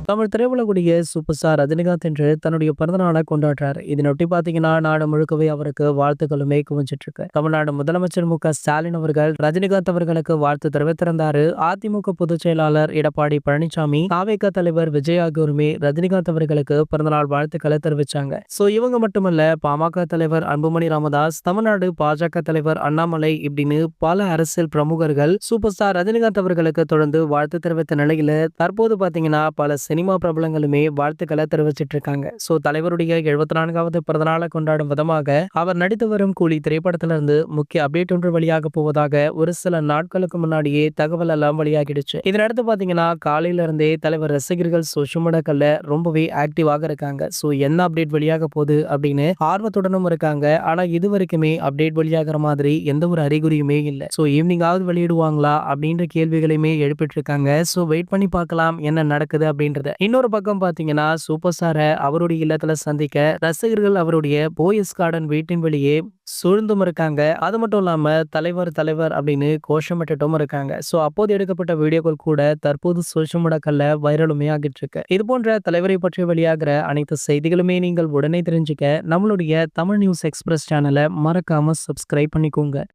Tamil திரையுலகுடைய super star Rajinikanth என்று தன்னுடைய பிறந்த நாளை கொண்டாடுறாரு. இதனையொட்டி பாத்தீங்கன்னா நாடு முழுக்கவே அவருக்கு வாழ்த்துக்களுமே குவிஞ்சிட்டு இருக்கு. தமிழ்நாடு முதலமைச்சர் மு.க. ஸ்டாலின் அவர்கள் ரஜினிகாந்த் அவர்களுக்கு வாழ்த்து தெரிவித்திருந்தாரு. அதிமுக பொதுச் செயலாளர் எடப்பாடி பழனிசாமி, தாவேகா தலைவர் விஜய் ஆகியோருமே ரஜினிகாந்த் அவர்களுக்கு பிறந்தநாள் வாழ்த்துக்களை தெரிவிச்சாங்க. சோ இவங்க மட்டுமல்ல, பாமக தலைவர் அன்புமணி ராமதாஸ், தமிழ்நாடு பாஜக தலைவர் அண்ணாமலை இப்படின்னு பல அரசியல் பிரமுகர்கள் சூப்பர் ஸ்டார் ரஜினிகாந்த் அவர்களுக்கு தொடர்ந்து வாழ்த்து தெரிவித்த நிலையில தற்போது பாத்தீங்கன்னா பல சினிமா பிரபலங்களுமே வாழ்த்துக்களை தெரிவிச்சிட்டு இருக்காங்க. சோ தலைவருடைய 74வது பிறந்தநாளை கொண்டாடும் விதமாக அவர் நடித்து வரும் கூலி திரைப்படத்திலிருந்து முக்கிய அப்டேட் ஒன்று வெளியாக போவதாக ஒரு சில நாட்களுக்கு முன்னாடியே தகவல் எல்லாம் வெளியாகிடுச்சு. இதனடுத்து பாத்தீங்கன்னா காலையில இருந்தே தலைவர் ரசிகர்கள் சோஷியல் மீடியாக்கள்ல ரொம்பவே ஆக்டிவாக இருக்காங்க. சோ என்ன அப்டேட் வெளியாக போகுது அப்படின்னு ஆர்வத்துடனும் இருக்காங்க. ஆனா இது வரைக்குமே அப்டேட் வெளியாகிற மாதிரி எந்த ஒரு அறிகுறியுமே இல்லை. சோ ஈவினிங்காவது வெளியிடுவாங்களா அப்படின்ற கேள்விகளையுமே எழுப்பிட்டு இருக்காங்க. சோ வெயிட் பண்ணி பார்க்கலாம் என்ன நடக்குது அப்படின்றத. இன்னொரு பக்கம் பாத்தீங்கன்னா சூப்பர் ஸ்டாரை அவருடைய இல்லத்துல சந்திக்க ரசிகர்கள் அவருடைய போயஸ் கார்டன் வீட்டின் வெளியே சூழ்ந்தும் இருக்காங்க. அது மட்டும் இல்லாம தலைவர் தலைவர் அப்படின்னு கோஷமிட்டுட்டும் இருக்காங்க. சோ அப்போது எடுக்கப்பட்ட வீடியோக்கள் கூட தற்போது சோஷியல் மீடியாக்கள்ல வைரலுமே ஆகிட்டு இருக்கு. இது போன்ற தலைவரை பற்றி வெளியாகிற அனைத்து செய்திகளுமே நீங்கள் உடனே தெரிஞ்சுக்க நம்மளுடைய தமிழ் நியூஸ் எக்ஸ்பிரஸ் சேனலை மறக்காம சப்ஸ்கிரைப் பண்ணிக்கோங்க.